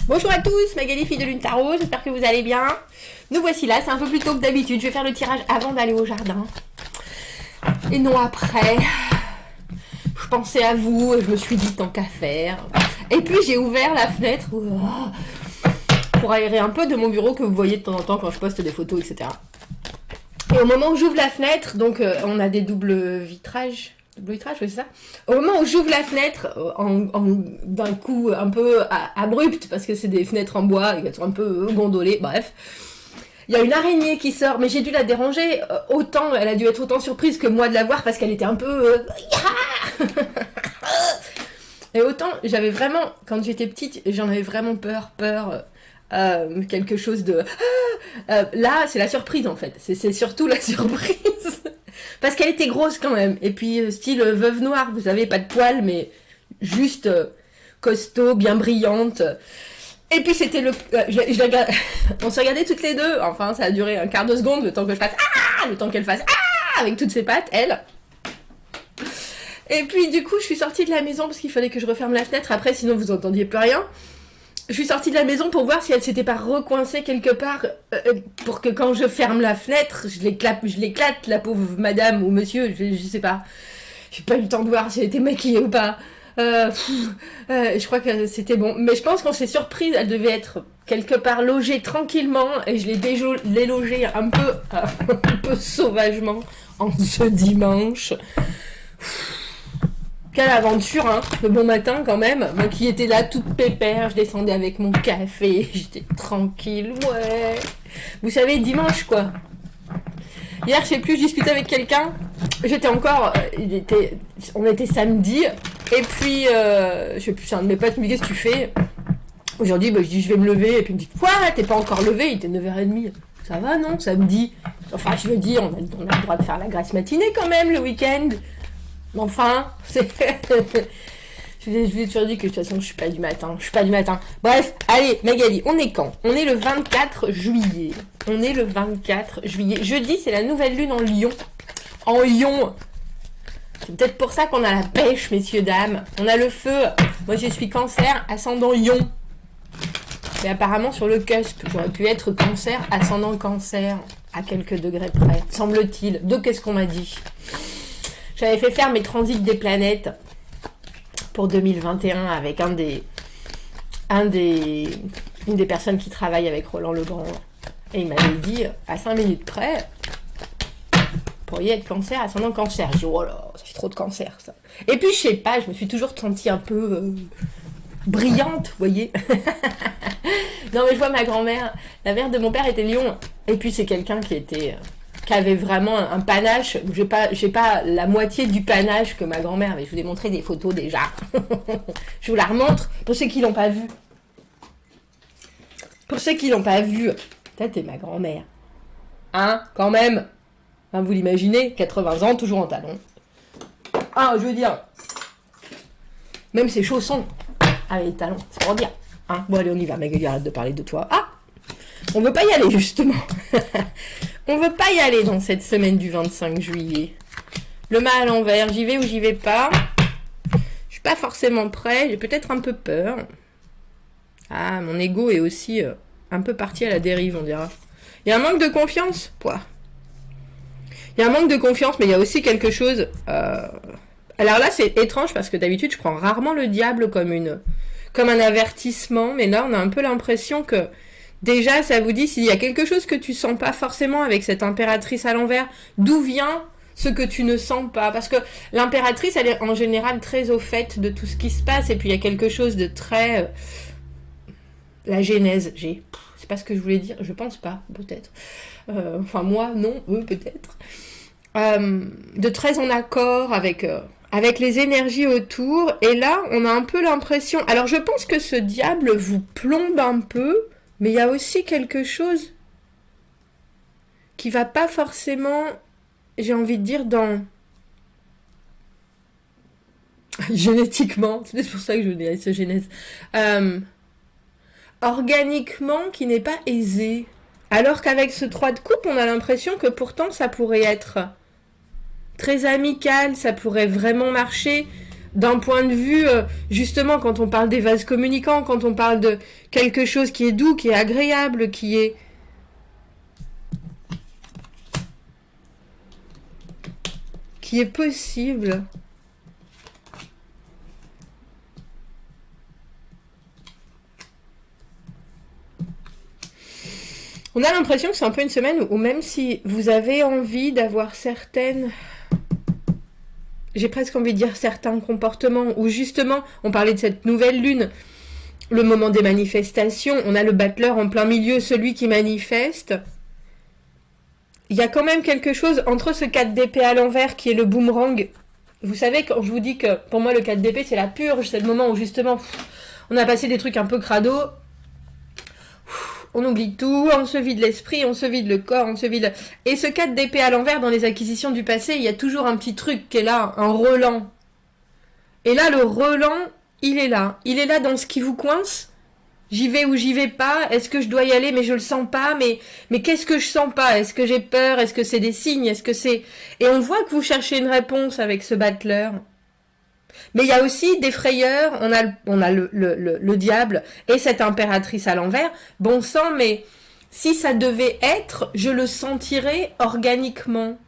Bonjour à tous, Magali, fille de Lune Tarot, j'espère que vous allez bien. Nous voici là, c'est un peu plus tôt que d'habitude, je vais faire le tirage avant d'aller au jardin. Et non après. Je pensais à vous, et je me suis dit tant qu'à faire. Et puis j'ai ouvert la fenêtre pour aérer un peu de mon bureau que vous voyez de temps en temps quand je poste des photos, etc. Et au moment où j'ouvre la fenêtre, donc on a des doubles vitrages. Double vitrage, oui, c'est ça. Au moment où j'ouvre la fenêtre, d'un coup un peu abrupt, parce que c'est des fenêtres en bois, et qu'elles sont un peu gondolées, bref. Il y a une araignée qui sort, mais j'ai dû la déranger autant, elle a dû être autant surprise que moi de la voir, parce qu'elle était un peu... Et autant, j'avais vraiment, quand j'étais petite, j'en avais vraiment peur, quelque chose de... là, c'est la surprise en fait, c'est surtout la surprise. Parce qu'elle était grosse quand même. Et puis, style veuve noire, vous savez, pas de poils, mais juste costaud, bien brillante. Et puis, c'était le... on se regardait toutes les deux. Enfin, ça a duré un quart de seconde, le temps que je fasse... Ah, le temps qu'elle fasse... Ah, avec toutes ses pattes, elle. Et puis, du coup, je suis sortie de la maison parce qu'il fallait que je referme la fenêtre. Après, sinon, vous entendiez plus rien. Je suis sortie de la maison pour voir si elle s'était pas recoincée quelque part pour que quand je ferme la fenêtre, je l'éclate, la pauvre madame ou monsieur, je sais pas. J'ai pas eu le temps de voir si elle était maquillée ou pas. Je crois que c'était bon. Mais je pense qu'on s'est surprise, elle devait être quelque part logée tranquillement et je l'ai délogée un peu sauvagement en ce dimanche. Quelle aventure, hein, le bon matin quand même. Moi qui étais là toute pépère, je descendais avec mon café, j'étais tranquille, ouais. Vous savez, dimanche quoi. Hier, je sais plus, je discutais avec quelqu'un. J'étais encore, on était samedi, et puis, je sais plus, c'est un de mes potes qui me dit, qu'est-ce que tu fais? Aujourd'hui, bah, je dis, je vais me lever, et puis il me dit, quoi, t'es pas encore levé? Il était 9h30. Ça va, non, samedi? Enfin, je veux dire, on a le droit de faire la grasse matinée quand même, le week-end. Enfin, c'est... je vous ai toujours dit que de toute façon, je suis pas du matin. Bref, allez, Magali, on est quand? On est le 24 juillet. Jeudi, c'est la nouvelle lune en Lion. En Lion. C'est peut-être pour ça qu'on a la pêche, messieurs, dames. On a le feu. Moi, je suis Cancer, ascendant Lion. Mais apparemment, sur le cusp, j'aurais pu être Cancer, ascendant Cancer, à quelques degrés près, semble-t-il. Donc, qu'est-ce qu'on m'a dit? J'avais fait faire mes transits des planètes pour 2021 avec une des personnes qui travaille avec Roland Legrand. Et il m'avait dit, à 5 minutes près, vous pourriez être Cancer, ascendant Cancer. Je dis, oh là, ça fait trop de Cancer, ça. Et puis, je sais pas, je me suis toujours sentie un peu brillante, vous voyez. Non, mais je vois ma grand-mère, la mère de mon père était Lion. Et puis, c'est quelqu'un qui avait vraiment un panache. J'ai pas la moitié du panache que ma grand-mère, mais je vous ai montré des photos déjà. Je vous la remontre pour ceux qui l'ont pas vu. Peut-être t'es ma grand-mère. Hein, quand même. Hein, vous l'imaginez, 80 ans, toujours en talons. Ah, je veux dire, même ses chaussons. Ah, les talons, c'est pour dire. Hein, bon, allez, on y va, Magali, arrête de parler de toi. Ah, on veut pas y aller, justement. On veut pas y aller dans cette semaine du 25 juillet. Le mât à l'envers, j'y vais ou j'y vais pas. Je suis pas forcément prêt, j'ai peut-être un peu peur. Ah, mon ego est aussi un peu parti à la dérive, on dira. Il y a un manque de confiance, quoi. Il y a un manque de confiance, mais il y a aussi quelque chose... Alors là, c'est étrange parce que d'habitude, je prends rarement le diable comme un avertissement, mais là, on a un peu l'impression que... Déjà, ça vous dit s'il y a quelque chose que tu sens pas forcément avec cette impératrice à l'envers, d'où vient ce que tu ne sens pas? Parce que l'impératrice, elle est en général très au fait de tout ce qui se passe, et puis il y a quelque chose de très... la genèse, c'est pas ce que je voulais dire, je pense pas, peut-être. Enfin, moi, non, eux, peut-être. De très en accord avec les énergies autour, et là, on a un peu l'impression... Alors, je pense que ce diable vous plombe un peu, mais il y a aussi quelque chose qui va pas forcément, j'ai envie de dire, dans... génétiquement, c'est pour ça que je dis ce genèse. Organiquement, qui n'est pas aisé. Alors qu'avec ce 3 de coupe, on a l'impression que pourtant, ça pourrait être très amical, ça pourrait vraiment marcher. d'un point de vue, justement, quand on parle des vases communicants, quand on parle de quelque chose qui est doux, qui est agréable, qui est possible. On a l'impression que c'est un peu une semaine où même si vous avez envie d'avoir certaines... J'ai presque envie de dire certains comportements, où justement, on parlait de cette nouvelle lune, le moment des manifestations, on a le battleur en plein milieu, celui qui manifeste. Il y a quand même quelque chose entre ce 4 d'épée à l'envers qui est le boomerang. Vous savez, quand je vous dis que pour moi le 4 d'épée c'est la purge, c'est le moment où justement on a passé des trucs un peu crado, on oublie tout, on se vide l'esprit, on se vide le corps, on se vide... Et ce 4 d'épée à l'envers, dans les acquisitions du passé, il y a toujours un petit truc qui est là, un relent. Et là, le relent, il est là. Il est là dans ce qui vous coince. J'y vais ou j'y vais pas. Est-ce que je dois y aller, mais je le sens pas. Mais qu'est-ce que je sens pas? Est-ce que j'ai peur? Est-ce que c'est des signes? Est-ce que c'est... Et on voit que vous cherchez une réponse avec ce battleur. Mais il y a aussi des frayeurs, on a le diable et cette impératrice à l'envers. Bon sang, mais si ça devait être, je le sentirais organiquement.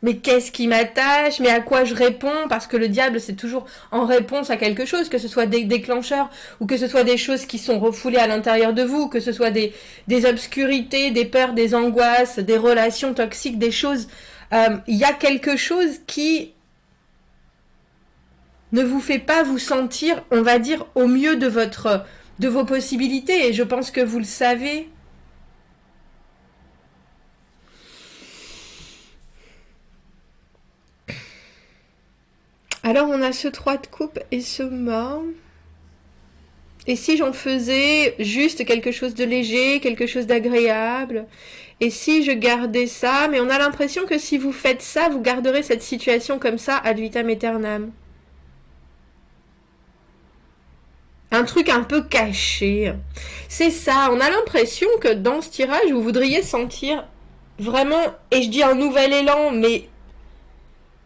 Mais qu'est-ce qui m'attache? Mais à quoi je réponds? Parce que le diable, c'est toujours en réponse à quelque chose, que ce soit des déclencheurs, ou que ce soit des choses qui sont refoulées à l'intérieur de vous, que ce soit des obscurités, des peurs, des angoisses, des relations toxiques, des choses... Il y a quelque chose qui ne vous fait pas vous sentir, on va dire, au mieux de vos possibilités. Et je pense que vous le savez. Alors on a ce 3 de coupe et ce mort. Et si j'en faisais juste quelque chose de léger, quelque chose d'agréable, et si je gardais ça, mais on a l'impression que si vous faites ça, vous garderez cette situation comme ça ad vitam aeternam. Un truc un peu caché. C'est ça, on a l'impression que dans ce tirage, vous voudriez sentir vraiment, et je dis un nouvel élan,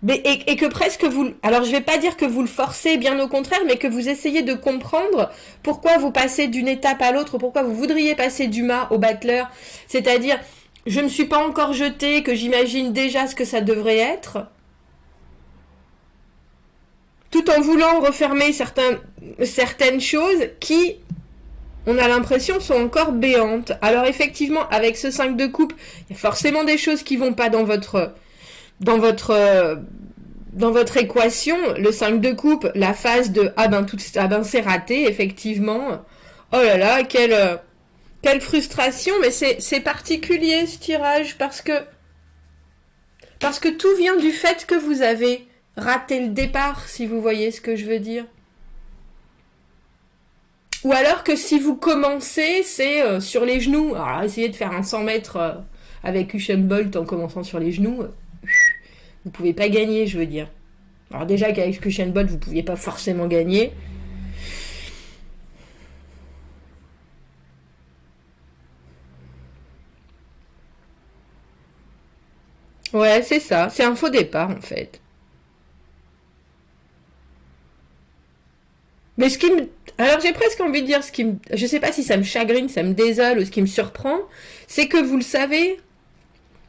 et que presque vous... Alors je vais pas dire que vous le forcez, bien au contraire, mais que vous essayez de comprendre pourquoi vous passez d'une étape à l'autre, pourquoi vous voudriez passer du mât au battleur. C'est-à-dire, je ne suis pas encore jeté, que j'imagine déjà ce que ça devrait être, tout en voulant refermer certaines choses qui, on a l'impression, sont encore béantes. Alors effectivement, avec ce 5 de coupe, il y a forcément des choses qui vont pas dans votre équation. Le 5 de coupe, la phase de c'est raté, effectivement. Oh là là, quelle frustration, mais c'est particulier ce tirage parce que tout vient du fait que vous avez raté le départ, si vous voyez ce que je veux dire. Ou alors que si vous commencez, c'est sur les genoux. Alors essayez de faire un 100 mètres avec Usain Bolt en commençant sur les genoux. Vous pouvez pas gagner, je veux dire. Alors déjà qu'avec Usain Bolt, vous pouviez pas forcément gagner. Ouais, c'est ça. C'est un faux départ, en fait. Mais ce qui me... Alors j'ai presque envie de dire ce qui me... Je sais pas si ça me chagrine, ça me désole ou ce qui me surprend, c'est que vous le savez,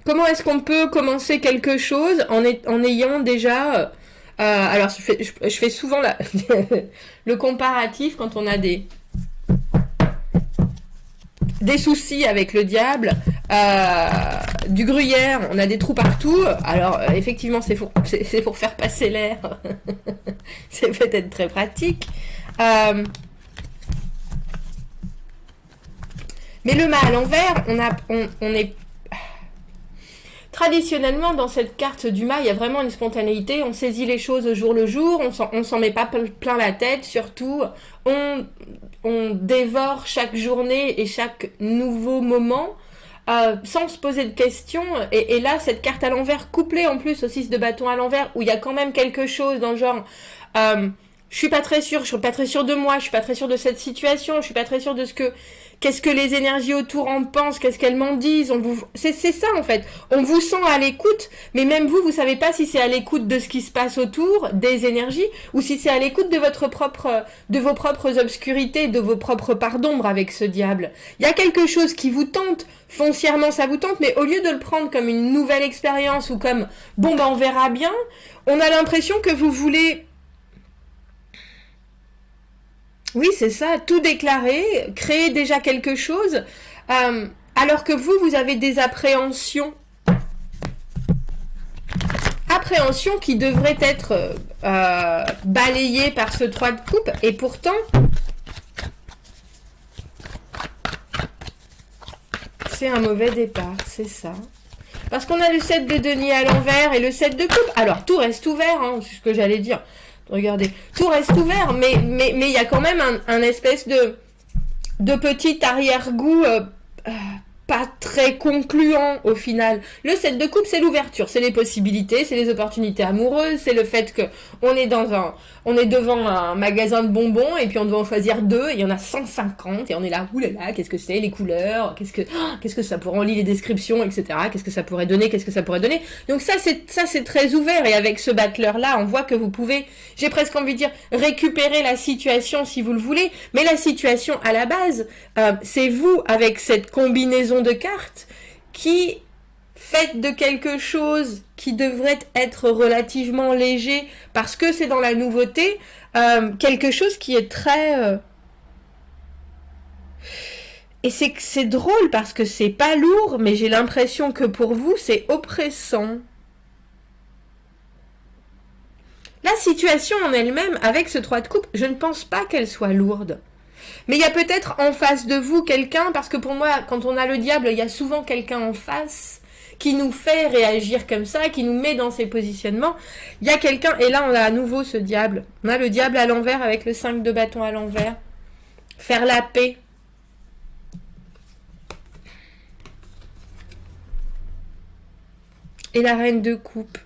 comment est-ce qu'on peut commencer quelque chose en ayant déjà... alors je fais souvent le comparatif quand on a des soucis avec le diable, du gruyère, on a des trous partout. Alors effectivement c'est pour faire passer l'air. C'est peut-être très pratique. Mais le mât à l'envers, on est traditionnellement dans cette carte du mât, il y a vraiment une spontanéité. On saisit les choses au jour le jour, on s'en met pas plein la tête. Surtout, on dévore chaque journée et chaque nouveau moment. Sans se poser de questions, et là cette carte à l'envers couplée en plus au 6 de bâton à l'envers où il y a quand même quelque chose dans le genre je je suis pas très sûre, je suis pas très sûre de moi, je suis pas très sûre de cette situation, je suis pas très sûre de qu'est-ce que les énergies autour en pensent, qu'est-ce qu'elles m'en disent. C'est ça en fait. On vous sent à l'écoute, mais même vous savez pas si c'est à l'écoute de ce qui se passe autour, des énergies, ou si c'est à l'écoute de vos propres obscurités, de vos propres parts d'ombre avec ce diable. Il y a quelque chose qui vous tente, foncièrement ça vous tente, mais au lieu de le prendre comme une nouvelle expérience ou comme bon on verra bien, on a l'impression que vous voulez... Oui, c'est ça, tout déclarer, créer déjà quelque chose, alors que vous avez des appréhensions. Appréhensions qui devraient être balayées par ce 3 de coupe, et pourtant, c'est un mauvais départ, c'est ça. Parce qu'on a le 7 de denier à l'envers et le 7 de coupe. Alors, tout reste ouvert, hein, c'est ce que j'allais dire. Regardez, tout reste ouvert, mais il y a quand même un espèce de petit arrière-goût pas très concluant au final. Le 7 de coupe, c'est l'ouverture, c'est les possibilités, c'est les opportunités amoureuses, c'est le fait que on est devant un magasin de bonbons et puis on doit en choisir 2 et il y en a 150 et on est là, oulala, qu'est-ce que c'est, les couleurs, qu'est-ce que ça pourrait, on lit les descriptions, etc. Qu'est-ce que ça pourrait donner, Donc ça c'est très ouvert, et avec ce battleur là, on voit que vous pouvez, j'ai presque envie de dire, récupérer la situation si vous le voulez, mais la situation à la base, c'est vous avec cette combinaison de cartes qui faites de quelque chose qui devrait être relativement léger parce que c'est dans la nouveauté, quelque chose qui est très... Et c'est drôle parce que c'est pas lourd, mais j'ai l'impression que pour vous, c'est oppressant. La situation en elle-même, avec ce 3 de coupe, je ne pense pas qu'elle soit lourde. Mais il y a peut-être en face de vous quelqu'un, parce que pour moi, quand on a le diable, il y a souvent quelqu'un en face qui nous fait réagir comme ça, qui nous met dans ces positionnements. Il y a quelqu'un, et là on a à nouveau ce diable. On a le diable à l'envers avec le 5 de bâton à l'envers. Faire la paix. Et la reine de coupe.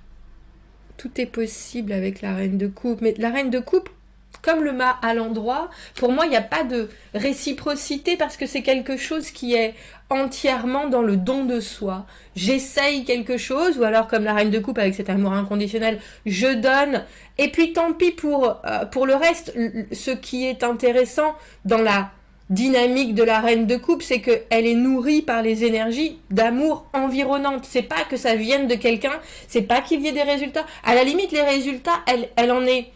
Tout est possible avec la reine de coupe. Mais la reine de coupe, comme le mât à l'endroit, pour moi, il n'y a pas de réciprocité parce que c'est quelque chose qui est entièrement dans le don de soi. J'essaye quelque chose, ou alors comme la reine de coupe avec cet amour inconditionnel, je donne, et puis tant pis pour le reste. Ce qui est intéressant dans la dynamique de la reine de coupe, c'est qu'elle est nourrie par les énergies d'amour environnantes. C'est pas que ça vienne de quelqu'un, c'est pas qu'il y ait des résultats. À la limite, les résultats, elle en est...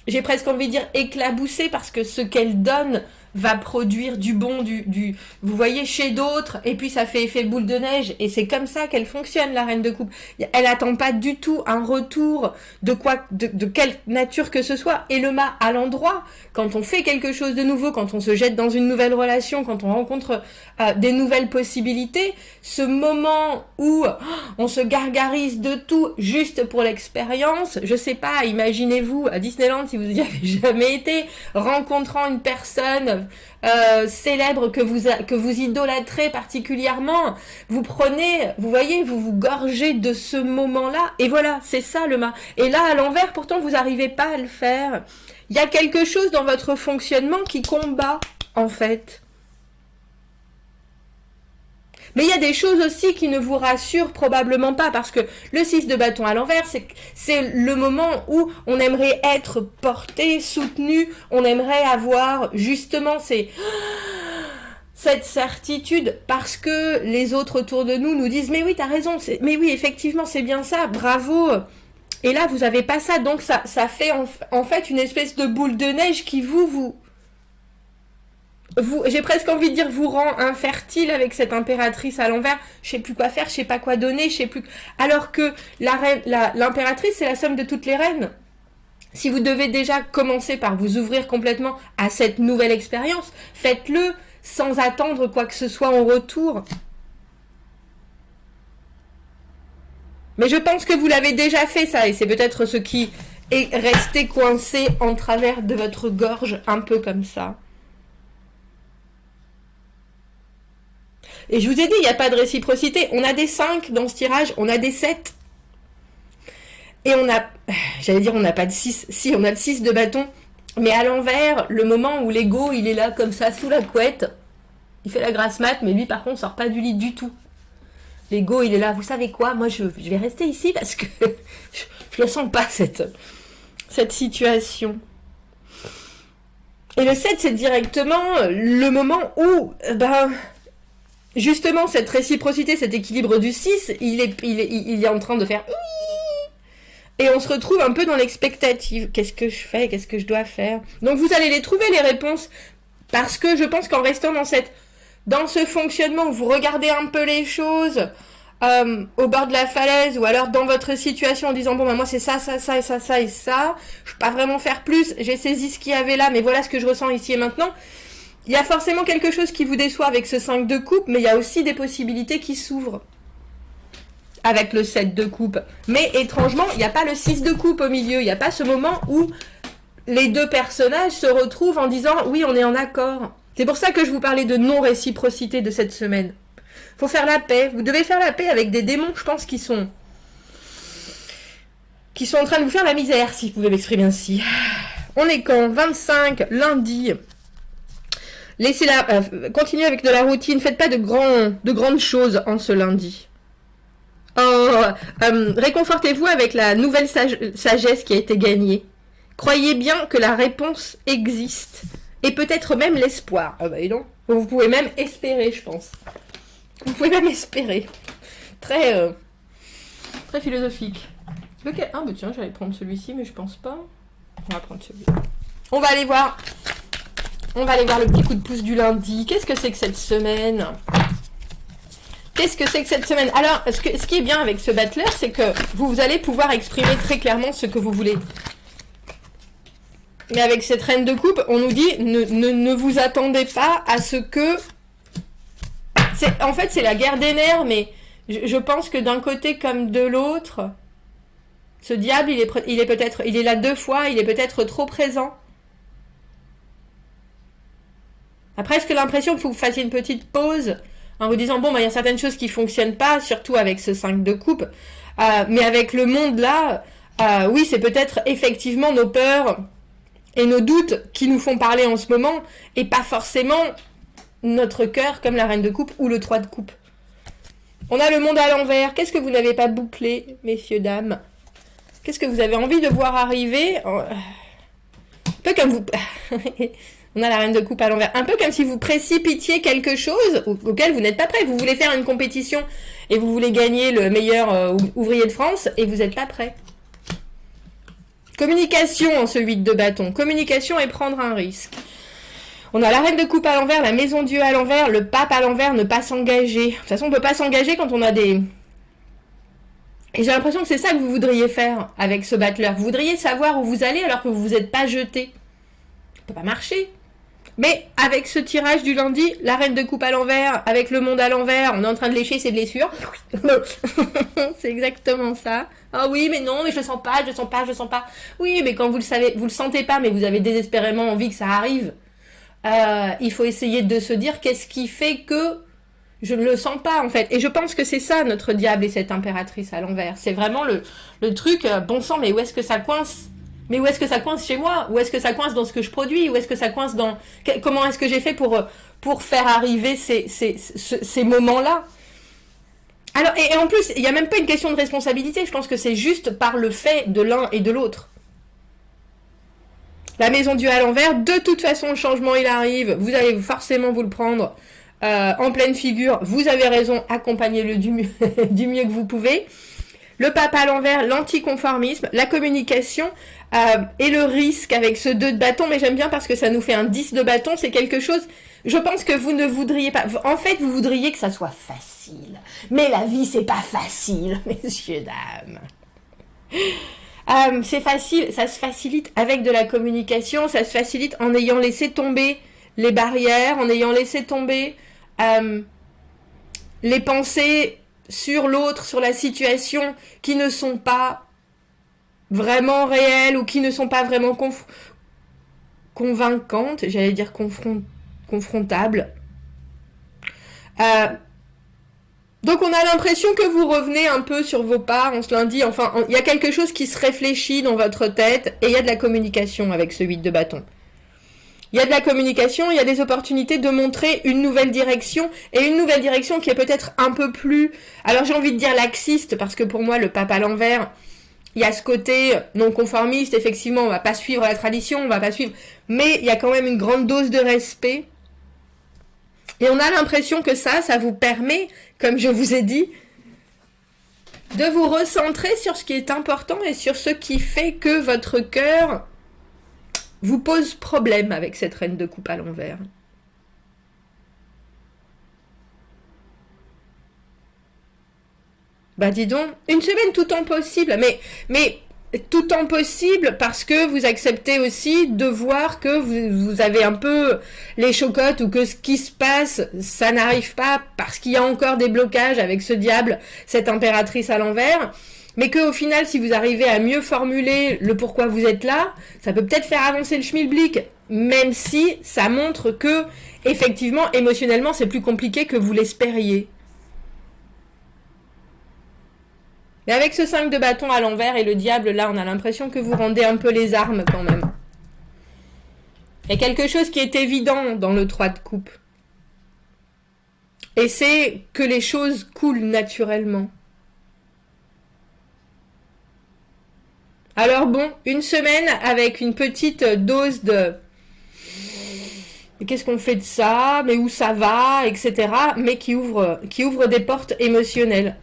J'ai presque envie de dire éclaboussée parce que ce qu'elle donne va produire du bon, vous voyez, chez d'autres, et puis ça fait effet boule de neige, et c'est comme ça qu'elle fonctionne, la reine de coupe. Elle attend pas du tout un retour de quelle nature que ce soit, et le mât à l'endroit, quand on fait quelque chose de nouveau, quand on se jette dans une nouvelle relation, quand on rencontre des nouvelles possibilités, ce moment où on se gargarise de tout juste pour l'expérience, je sais pas, imaginez-vous à Disneyland, si vous y avez jamais été, rencontrant une personne célèbre que vous idolâtrez particulièrement, vous prenez, vous voyez, vous vous gorgez de ce moment-là, et voilà, c'est ça le mât. Et là, à l'envers, pourtant, vous n'arrivez pas à le faire. Il y a quelque chose dans votre fonctionnement qui combat, en fait. Mais il y a des choses aussi qui ne vous rassurent probablement pas, parce que le 6 de bâton à l'envers, c'est le moment où on aimerait être porté, soutenu, on aimerait avoir justement cette certitude, parce que les autres autour de nous disent « Mais oui, t'as raison, mais oui, effectivement, c'est bien ça, bravo !» Et là, vous n'avez pas ça, donc ça fait en fait une espèce de boule de neige qui j'ai presque envie de dire vous rend infertile avec cette impératrice à l'envers. Je sais plus quoi faire, je sais pas quoi donner, je sais plus. Alors que l'impératrice, c'est la somme de toutes les reines. Si vous devez déjà commencer par vous ouvrir complètement à cette nouvelle expérience, faites-le sans attendre quoi que ce soit en retour. Mais je pense que vous l'avez déjà fait ça, et c'est peut-être ce qui est resté coincé en travers de votre gorge, un peu comme ça. Et je vous ai dit, il n'y a pas de réciprocité. On a des 5 dans ce tirage, on a des 7. Et on a, j'allais dire on n'a pas de 6. Si, on a le 6 de bâton Mais à l'envers, le moment où l'ego, il est là comme ça, sous la couette, il fait la grasse mat, mais lui par contre sort pas du lit du tout. L'ego, il est là, vous savez quoi, moi je vais rester ici parce que je ne sens pas cette situation. Et le 7, c'est directement le moment où, justement, cette réciprocité, cet équilibre du 6, il est en train de faire... Et on se retrouve un peu dans l'expectative. Qu'est-ce que je fais? Qu'est-ce que je dois faire? Donc vous allez les trouver, les réponses, parce que je pense qu'en restant dans ce fonctionnement où vous regardez un peu les choses au bord de la falaise, ou alors dans votre situation en disant, bon, moi c'est ça, ça, ça, et ça, ça, et ça, je peux pas vraiment faire plus, j'ai saisi ce qu'il y avait là, mais voilà ce que je ressens ici et maintenant. Il y a forcément quelque chose qui vous déçoit avec ce 5 de coupe, mais il y a aussi des possibilités qui s'ouvrent avec le 7 de coupe. Mais étrangement, il n'y a pas le 6 de coupe au milieu. Il n'y a pas ce moment où les deux personnages se retrouvent en disant « oui, on est en accord ». C'est pour ça que je vous parlais de non-réciprocité de cette semaine. Faut faire la paix. Vous devez faire la paix avec des démons, je pense, qui sont en train de vous faire la misère, si vous pouvez m'exprimer ainsi. On est quand 25, lundi. Laissez-la, continuez avec de la routine. Faites pas de grandes choses en ce lundi. Réconfortez-vous avec la nouvelle sagesse qui a été gagnée. Croyez bien que la réponse existe. Et peut-être même l'espoir. Ah bah non. Vous pouvez même espérer, je pense. Vous pouvez même espérer. Très philosophique. Lequel? Ah bah tiens, j'allais prendre celui-ci, mais je pense pas. On va prendre celui-là. On va aller voir le petit coup de pouce du lundi. Qu'est-ce que c'est que cette semaine? Qu'est-ce que c'est que cette semaine? Alors, ce qui est bien avec ce battleur, c'est que vous allez pouvoir exprimer très clairement ce que vous voulez. Mais avec cette reine de coupe, on nous dit ne vous attendez pas à ce que... En fait, c'est la guerre des nerfs, mais je pense que d'un côté comme de l'autre, ce diable, il est là 2 fois, il est peut-être trop présent. Après, est-ce que l'impression que vous fassiez une petite pause en vous disant, bon, il y a certaines choses qui ne fonctionnent pas, surtout avec ce 5 de coupe, mais avec le monde là, oui, c'est peut-être effectivement nos peurs et nos doutes qui nous font parler en ce moment, et pas forcément notre cœur comme la reine de coupe ou le 3 de coupe. On a le monde à l'envers. Qu'est-ce que vous n'avez pas bouclé, messieurs, dames? Qu'est-ce que vous avez envie de voir arriver? Un peu comme vous... On a la reine de coupe à l'envers. Un peu comme si vous précipitiez quelque chose auquel vous n'êtes pas prêt. Vous voulez faire une compétition et vous voulez gagner le meilleur ouvrier de France et vous n'êtes pas prêt. Communication en ce 8 de bâton. Communication et prendre un risque. On a la reine de coupe à l'envers, la maison Dieu à l'envers, le pape à l'envers, ne pas s'engager. De toute façon, on ne peut pas s'engager quand on a des... Et j'ai l'impression que c'est ça que vous voudriez faire avec ce battleur. Vous voudriez savoir où vous allez alors que vous vous êtes pas jeté. Ça peut pas marcher. Mais avec ce tirage du lundi, la reine de coupe à l'envers, avec le monde à l'envers, on est en train de lécher ses blessures. C'est exactement ça. Ah oui, mais non, mais je le sens pas, je le sens pas, je le sens pas. Oui, mais quand vous le savez, vous le sentez pas, mais vous avez désespérément envie que ça arrive. Il faut essayer de se dire qu'est-ce qui fait que je ne le sens pas en fait. Et je pense que c'est ça notre diable et cette impératrice à l'envers. C'est vraiment le truc, bon sang, mais où est-ce que ça coince? Mais où est-ce que ça coince chez moi? Où est-ce que ça coince dans ce que je produis? Où est-ce que ça coince dans... Comment est-ce que j'ai fait pour faire arriver ces moments-là? Alors, et en plus, il n'y a même pas une question de responsabilité. Je pense que c'est juste par le fait de l'un et de l'autre. La maison Dieu à l'envers, de toute façon, le changement, il arrive. Vous allez forcément vous le prendre en pleine figure. Vous avez raison, accompagnez-le du mieux, du mieux que vous pouvez. Le pape à l'envers, l'anticonformisme, la communication et le risque avec ce 2 de bâton. Mais j'aime bien parce que ça nous fait un 10 de bâton. C'est quelque chose, je pense que vous ne voudriez pas... En fait, vous voudriez que ça soit facile. Mais la vie, c'est pas facile, messieurs, dames. C'est facile, ça se facilite avec de la communication, ça se facilite en ayant laissé tomber les barrières, en ayant laissé tomber les pensées sur l'autre, sur la situation, qui ne sont pas vraiment réelles ou qui ne sont pas vraiment convaincantes, j'allais dire confrontables. Donc Donc on a l'impression que vous revenez un peu sur vos pas en ce lundi. Enfin, il y a quelque chose qui se réfléchit dans votre tête et il y a de la communication avec ce 8 de bâton. Il y a de la communication, il y a des opportunités de montrer une nouvelle direction et une nouvelle direction qui est peut-être un peu plus... Alors j'ai envie de dire laxiste parce que pour moi le pape à l'envers, il y a ce côté non conformiste, effectivement on va pas suivre la tradition, on va pas suivre... Mais il y a quand même une grande dose de respect. Et on a l'impression que ça vous permet, comme je vous ai dit, de vous recentrer sur ce qui est important et sur ce qui fait que votre cœur vous pose problème avec cette reine de coupe à l'envers. Bah dis donc, une semaine tout temps possible, mais tout temps possible parce que vous acceptez aussi de voir que vous avez un peu les chocottes ou que ce qui se passe, ça n'arrive pas parce qu'il y a encore des blocages avec ce diable, cette impératrice à l'envers. Mais qu'au final, si vous arrivez à mieux formuler le pourquoi vous êtes là, ça peut peut-être faire avancer le schmilblick, même si ça montre que, effectivement, émotionnellement, c'est plus compliqué que vous l'espériez. Mais avec ce 5 de bâton à l'envers et le diable, là, on a l'impression que vous rendez un peu les armes quand même. Il y a quelque chose qui est évident dans le 3 de coupe. Et c'est que les choses coulent naturellement. Alors bon, une semaine avec une petite dose de... Qu'est-ce qu'on fait de ça? Mais où ça va? Etc. Mais qui ouvre des portes émotionnelles.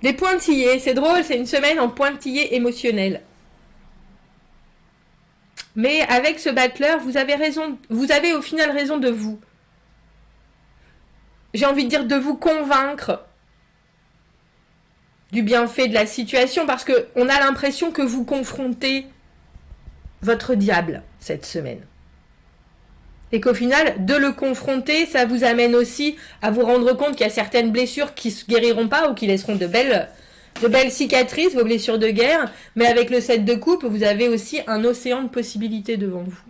Des pointillés, c'est drôle, c'est une semaine en pointillés émotionnels. Mais avec ce battleur, vous avez raison, vous avez au final raison de vous. J'ai envie de dire de vous convaincre du bienfait de la situation parce que on a l'impression que vous confrontez votre diable cette semaine. Et qu'au final, de le confronter, ça vous amène aussi à vous rendre compte qu'il y a certaines blessures qui ne se guériront pas ou qui laisseront de belles cicatrices, vos blessures de guerre. Mais avec le 7 de coupe, vous avez aussi un océan de possibilités devant vous.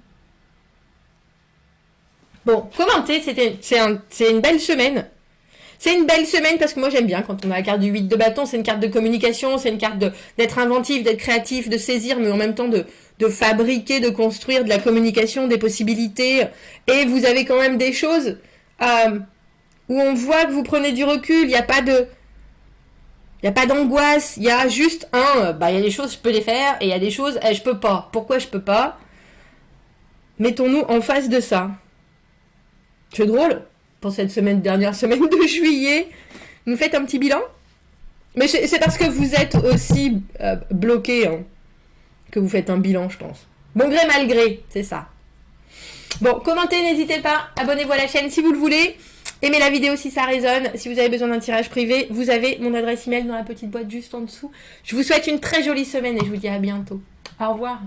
Bon, commentez, c'est une belle semaine. C'est une belle semaine parce que moi j'aime bien quand on a la carte du 8 de bâton, c'est une carte de communication, c'est une carte d'être inventif, d'être créatif, de saisir, mais en même temps de fabriquer, de construire de la communication, des possibilités. Et vous avez quand même des choses où on voit que vous prenez du recul, il n'y a pas d'angoisse, il y a juste il y a des choses je peux les faire et il y a des choses je peux pas. Pourquoi je peux pas? Mettons-nous en face de ça. C'est drôle. Pour cette dernière semaine de juillet, vous faites un petit bilan? Mais c'est parce que vous êtes aussi bloqué que vous faites un bilan, je pense. Bon gré, mal gré, c'est ça. Bon, commentez, n'hésitez pas, abonnez-vous à la chaîne si vous le voulez. Aimez la vidéo si ça résonne. Si vous avez besoin d'un tirage privé, vous avez mon adresse email dans la petite boîte juste en dessous. Je vous souhaite une très jolie semaine et je vous dis à bientôt. Au revoir.